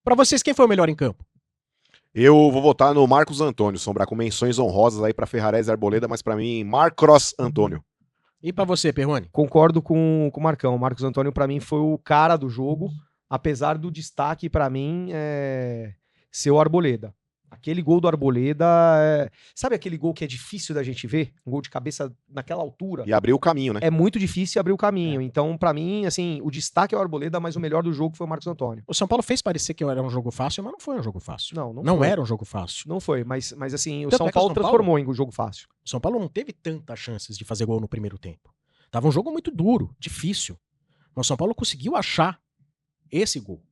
Pra vocês, quem foi o melhor em campo? Eu vou votar no Marcos Antônio, Sombra, com menções honrosas aí pra Ferrarese e Arboleda, mas pra mim, Marcos Antônio. E pra você, Perrone? Concordo com o Marcão. O Marcos Antônio, pra mim, foi o cara do jogo, apesar do destaque, pra mim, ser o Arboleda. Aquele gol do Arboleda, sabe aquele gol que é difícil da gente ver? Um gol de cabeça naquela altura? E abriu o caminho, né? É muito difícil abrir o caminho. Então, pra mim, assim, o destaque é o Arboleda, mas o melhor do jogo foi o Marcos Antônio. O São Paulo fez parecer que era um jogo fácil, mas não foi um jogo fácil. Não foi. era um jogo fácil. Não foi, mas assim, o Tanto São é que o Paulo São Paulo- transformou em um jogo fácil. O São Paulo não teve tantas chances de fazer gol no primeiro tempo. Tava um jogo muito duro, difícil. Mas o São Paulo conseguiu achar esse gol,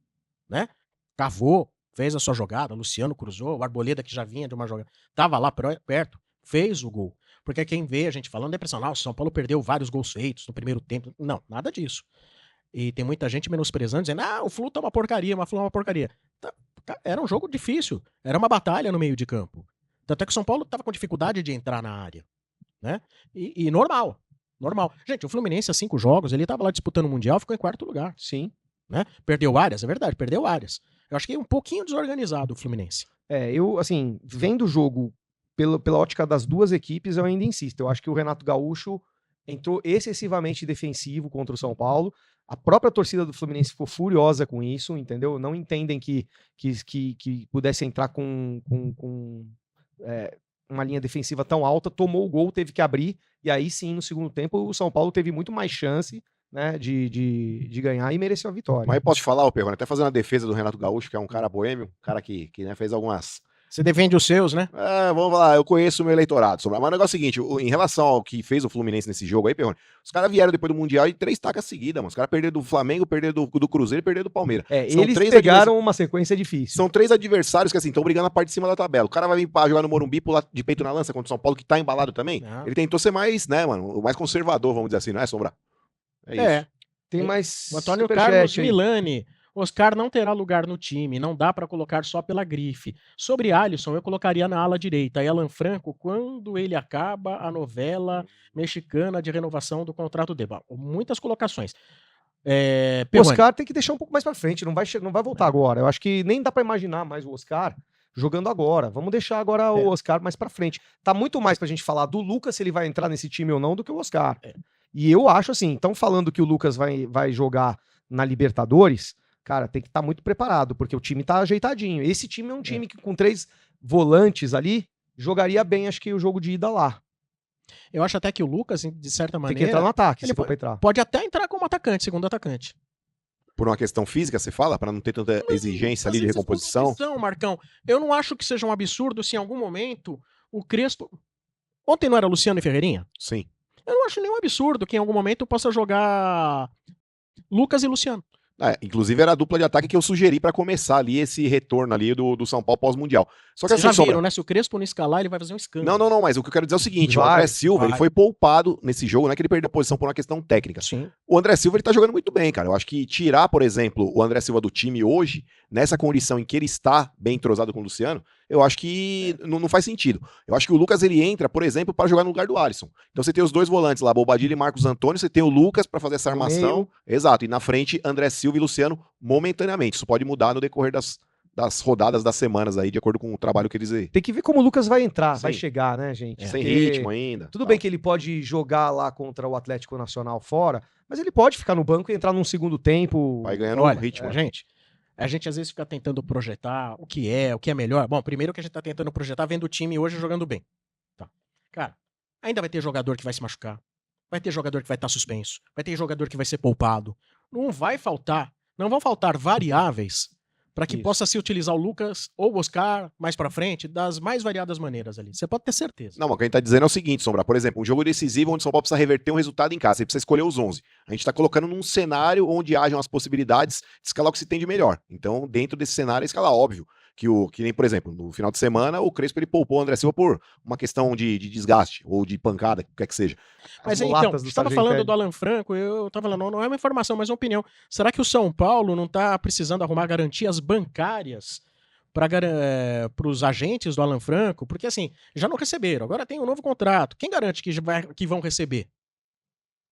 né? Cavou, fez a sua jogada, Luciano cruzou, o Arboleda que já vinha de uma jogada, tava lá perto, fez o gol. Porque quem vê a gente falando é impressionante, o São Paulo perdeu vários gols feitos no primeiro tempo. Não, nada disso. E tem muita gente menosprezando, dizendo, o Flu tá uma porcaria, o Flu é uma porcaria. Era um jogo difícil, era uma batalha no meio de campo. Tanto é que o São Paulo tava com dificuldade de entrar na área, né? E normal. Gente, o Fluminense, há 5 jogos, ele tava lá disputando o Mundial, ficou em 4º lugar. Sim. Né? Perdeu áreas, é verdade, perdeu áreas. Eu acho que é um pouquinho desorganizado o Fluminense. Eu, assim, vendo o jogo pela ótica das duas equipes, eu ainda insisto. Eu acho que o Renato Gaúcho entrou excessivamente defensivo contra o São Paulo. A própria torcida do Fluminense ficou furiosa com isso, entendeu? Não entendem que pudesse entrar com uma linha defensiva tão alta, tomou o gol, teve que abrir, e aí sim, no segundo tempo, o São Paulo teve muito mais chance, né, de ganhar e mereceu a vitória. Mas eu posso te falar, Perrone, até fazendo a defesa do Renato Gaúcho, que é um cara boêmio, um cara que né, fez algumas... Você defende os seus, né? Vamos lá, eu conheço o meu eleitorado. Mas o negócio é o seguinte, em relação ao que fez o Fluminense nesse jogo aí, Perrone, os caras vieram depois do Mundial e 3 tacas seguidas, mano. Os caras perderam do Flamengo, perderam do Cruzeiro e perderam do Palmeiras. Eles pegaram uma sequência difícil. São 3 adversários que, assim, estão brigando na parte de cima da tabela. O cara vai vir pra jogar no Morumbi, pular de peito na lança contra o São Paulo, que tá embalado também. Não. Ele tentou ser mais, né, mano, mais conservador, vamos dizer assim, não é, Sombra? É isso. Tem mais o Antônio Carlos Milani. Oscar não terá lugar no time, não dá pra colocar só pela grife. Sobre Alisson, eu colocaria na ala direita. E Alan Franco, quando ele acaba a novela mexicana de renovação do contrato dele. Muitas colocações. O Oscar tem que deixar um pouco mais pra frente, não vai voltar agora. Eu acho que nem dá pra imaginar mais o Oscar jogando agora. Vamos deixar agora o Oscar mais pra frente. Tá muito mais pra gente falar do Lucas, se ele vai entrar nesse time ou não, do que o Oscar. E eu acho assim, estão falando que o Lucas vai jogar na Libertadores, cara, tem que estar muito preparado, porque o time tá ajeitadinho. Esse time é um time que com 3 volantes ali, jogaria bem, acho que o jogo de ida lá. Eu acho até que o Lucas, de certa maneira... Tem que entrar no ataque, ele pode até entrar como atacante, segundo atacante. Por uma questão física, você fala? Pra não ter tanta exigência ali de recomposição? Marcão, eu não acho que seja um absurdo se em algum momento o Crespo... Ontem não era Luciano e Ferreirinha? Sim. Eu não acho nenhum absurdo que em algum momento possa jogar Lucas e Luciano. Inclusive era a dupla de ataque que eu sugeri pra começar ali esse retorno ali do São Paulo pós-mundial. Só que Vocês já viram, né? Se o Crespo não escalar, ele vai fazer um escândalo. Não, mas o que eu quero dizer é o seguinte, o André Silva, ele foi poupado nesse jogo, não é que ele perdeu a posição por uma questão técnica. Sim. O André Silva, ele tá jogando muito bem, cara. Eu acho que tirar, por exemplo, o André Silva do time hoje, nessa condição em que ele está bem entrosado com o Luciano, eu acho que não faz sentido. Eu acho que o Lucas, ele entra, por exemplo, para jogar no lugar do Alisson. Então você tem os 2 volantes lá, Bobadilha e Marcos Antônio, você tem o Lucas para fazer essa armação. Exato, e na frente, André Silva e Luciano momentaneamente. Isso pode mudar no decorrer das rodadas, das semanas aí, de acordo com o trabalho que eles... Tem que ver como o Lucas vai entrar, vai chegar, né, gente? Sem ritmo ainda. Tudo bem que ele pode jogar lá contra o Atlético Nacional fora, mas ele pode ficar no banco e entrar num segundo tempo. Vai ganhando ritmo. A gente às vezes fica tentando projetar o que é melhor. Bom, primeiro que a gente tá tentando projetar vendo o time hoje jogando bem. Tá. Cara, ainda vai ter jogador que vai se machucar. Vai ter jogador que vai estar suspenso. Vai ter jogador que vai ser poupado. Não vão faltar variáveis para que possa se utilizar o Lucas ou o Oscar mais pra frente das mais variadas maneiras ali. Você pode ter certeza. Não, mas o que a gente tá dizendo é o seguinte, Sombra. Por exemplo, um jogo decisivo onde o São Paulo precisa reverter um resultado em casa. Você precisa escolher os 11. A gente tá colocando num cenário onde hajam as possibilidades de escalar o que se tem de melhor. Então, dentro desse cenário, é escalar óbvio. Que nem, por exemplo, no final de semana, o Crespo ele poupou o André Silva por uma questão de desgaste ou de pancada, o que quer que seja. Mas então, você estava falando do Alan Franco, eu estava falando, não é uma informação, mas uma opinião. Será que o São Paulo não está precisando arrumar garantias bancárias para os agentes do Alan Franco? Porque assim, já não receberam, agora tem um novo contrato. Quem garante que vão receber?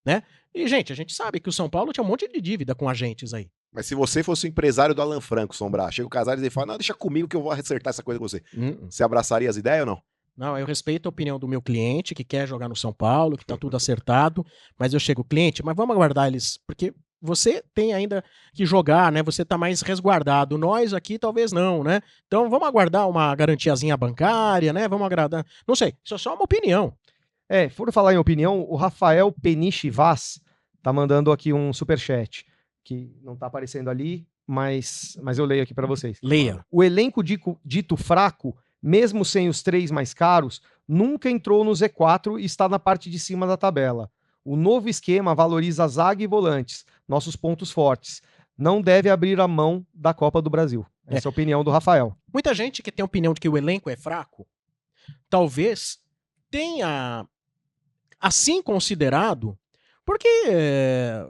Né? E, gente, a gente sabe que o São Paulo tinha um monte de dívida com agentes aí. Mas se você fosse o empresário do Alan Franco, Sombra, chega o Casares e fala, não, deixa comigo que eu vou acertar essa coisa com você. Você abraçaria as ideias ou não? Não, eu respeito a opinião do meu cliente, que quer jogar no São Paulo, que tá tudo acertado, mas eu chego, cliente, mas vamos aguardar eles, porque você tem ainda que jogar, né? Você tá mais resguardado. Nós aqui talvez não, né? Então vamos aguardar uma garantiazinha bancária, né? Vamos agradar. Não sei, isso é só uma opinião. Por falar em opinião, o Rafael Peniche Vaz tá mandando aqui um superchat, que não tá aparecendo ali, mas eu leio aqui para vocês. Leia. O elenco dito fraco, mesmo sem os 3 mais caros, nunca entrou no Z4 e está na parte de cima da tabela. O novo esquema valoriza zaga e volantes, nossos pontos fortes. Não deve abrir a mão da Copa do Brasil. Essa é a opinião do Rafael. Muita gente que tem a opinião de que o elenco é fraco, talvez tenha assim considerado, porque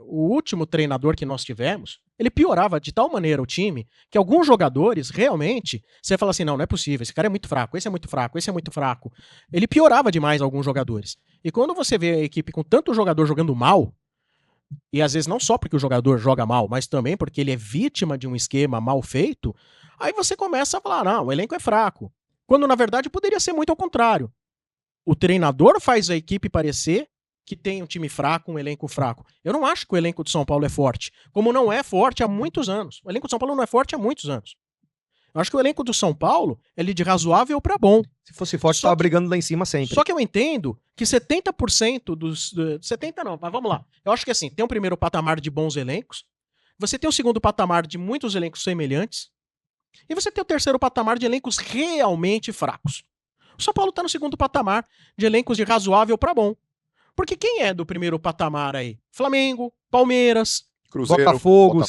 o último treinador que nós tivemos, ele piorava de tal maneira o time, que alguns jogadores, realmente, você fala assim, não é possível, esse cara é muito fraco, esse é muito fraco, esse é muito fraco. Ele piorava demais alguns jogadores. E quando você vê a equipe com tanto jogador jogando mal, e às vezes não só porque o jogador joga mal, mas também porque ele é vítima de um esquema mal feito, aí você começa a falar, não, o elenco é fraco. Quando na verdade poderia ser muito ao contrário. O treinador faz a equipe parecer que tem um time fraco, um elenco fraco. Eu não acho que o elenco de São Paulo é forte, como não é forte há muitos anos. O elenco de São Paulo não é forte há muitos anos. Eu acho que o elenco do São Paulo é de razoável para bom. Se fosse forte, estava brigando lá em cima sempre. Só que eu entendo que 70% dos... 70% não, mas vamos lá. Eu acho que assim, tem um primeiro patamar de bons elencos, você tem o segundo patamar de muitos elencos semelhantes, e você tem o terceiro patamar de elencos realmente fracos. O São Paulo está no segundo patamar de elencos de razoável para bom. Porque quem é do primeiro patamar aí? Flamengo, Palmeiras, Cruzeiro, Botafogo.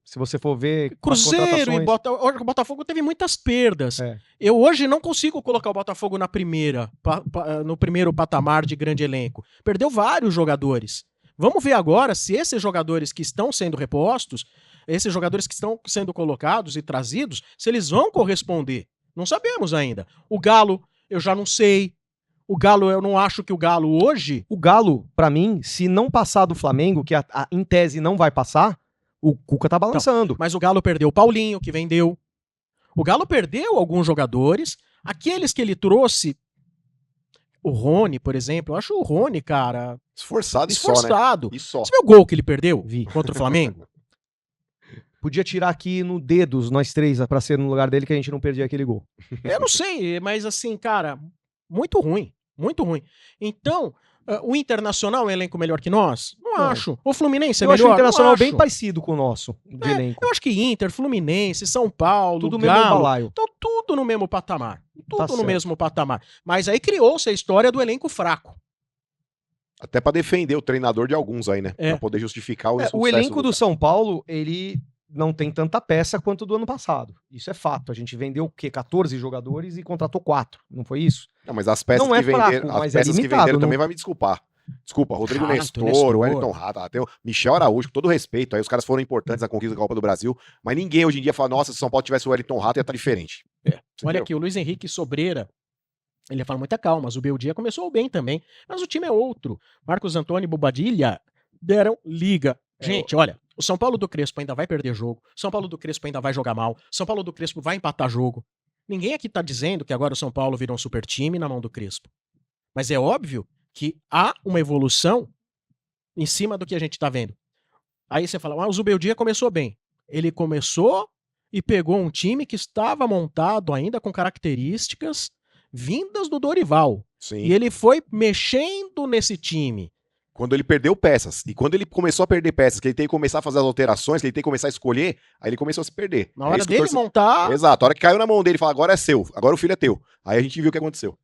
Se você for ver... Cruzeiro e Botafogo. O Botafogo teve muitas perdas. Eu hoje não consigo colocar o Botafogo no primeiro patamar de grande elenco. Perdeu vários jogadores. Vamos ver agora se esses jogadores que estão sendo repostos, esses jogadores que estão sendo colocados e trazidos, se eles vão corresponder. Não sabemos ainda. O Galo, eu já não sei. O Galo, eu não acho que o Galo hoje... O Galo, pra mim, se não passar do Flamengo, que em tese não vai passar, o Cuca tá balançando. Então, mas o Galo perdeu o Paulinho, que vendeu. O Galo perdeu alguns jogadores. Aqueles que ele trouxe... O Rony, por exemplo. Eu acho o Rony, cara... Esforçado. E só. Você viu o gol que ele perdeu? Vi. Contra o Flamengo? Podia tirar aqui no dedos, nós três, pra ser no lugar dele, que a gente não perdia aquele gol. Eu não sei, mas assim, cara... Muito ruim. Muito ruim. Então, o Internacional é um elenco melhor que nós? Não acho. O Fluminense é melhor? Eu acho o Internacional bem parecido com o nosso, de elenco. Eu acho que Inter, Fluminense, São Paulo, tudo Galo, mesmo balaio. Estão tudo no mesmo patamar. Tudo no mesmo patamar. Mas aí criou-se a história do elenco fraco. Até pra defender o treinador de alguns aí, né? Pra poder justificar o sucesso. O elenco do São Paulo, ele... não tem tanta peça quanto do ano passado. Isso é fato. A gente vendeu o quê? 14 jogadores e contratou 4. Não foi isso? Não, mas as peças que venderam, as peças que venderam também vai me desculpar. Desculpa, Rodrigo Nestor, o Wellington Rato, até o Michel Araújo, com todo respeito, aí os caras foram importantes na conquista da Copa do Brasil, mas ninguém hoje em dia fala, nossa, se São Paulo tivesse o Wellington Rato ia estar diferente. Olha aqui, o Luiz Henrique Sobreira, ele fala muita calma, o Beldia começou bem também, mas o time é outro. Marcos Antônio e Bobadilha deram liga. Gente, olha, o São Paulo do Crespo ainda vai perder jogo, o São Paulo do Crespo ainda vai jogar mal, o São Paulo do Crespo vai empatar jogo. Ninguém aqui tá dizendo que agora o São Paulo virou um super time na mão do Crespo. Mas é óbvio que há uma evolução em cima do que a gente tá vendo. Aí você fala, o Zubeldia começou bem. Ele começou e pegou um time que estava montado ainda com características vindas do Dorival. Sim. E ele foi mexendo nesse time. Quando ele perdeu peças. E quando ele começou a perder peças, que ele tem que começar a fazer as alterações, que ele tem que começar a escolher, aí ele começou a se perder. Na hora dele montar... Exato, a hora que caiu na mão dele, ele fala, agora é seu, agora o filho é teu. Aí a gente viu o que aconteceu.